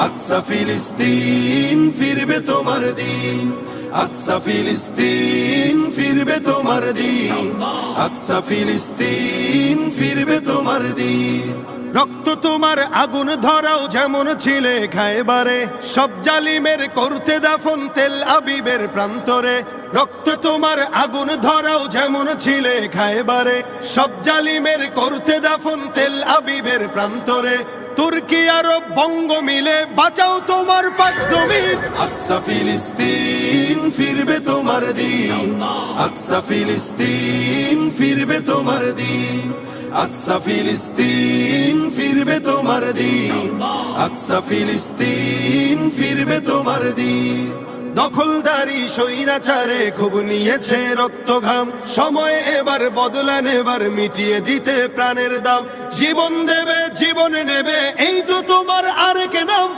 আকসা ফিলিস্তিন ফিরবে তোমার দিন, আকসা ফিলিস্তিন ফিরবে তোমার দিন, আকসা ফিলিস্তিন ফিরবে তোমার দিন। রক্ত তোমার আগুন ধরাও যেমন ছিলে খায়বারে, সব জালিমের করতে দাফন তেল আবিবের প্রান্তরে। রক্ত তোমার আগুন ধরাও যেমন ছিলে খায়বারে, সব জালিমের করতে দাফন তেল আবিবের প্রান্তরে। তুর্কি আরব বঙ্গ মিলে বাঁচাও তোমার পাক জমিন, আকসা ফিলিস্তিন ফিরবে তোমার দিন, আকসা ফিলিস্তিন ফিরবে তোমার দিন, আকসা ফিলিস্তিন ফিরবে তোমার দিন, আকসা ফিলিস্তিন ফিরবে তোমার দিন। দখলদারি স্বৈরাচারে খুব নিয়েছে রক্ত ঘাম, সময় এবার বদলা নেবার মিটিয়ে দিতে প্রাণের দাম। জীবন দেবে জীবন নেবে এই তো তোমার আরেক নাম।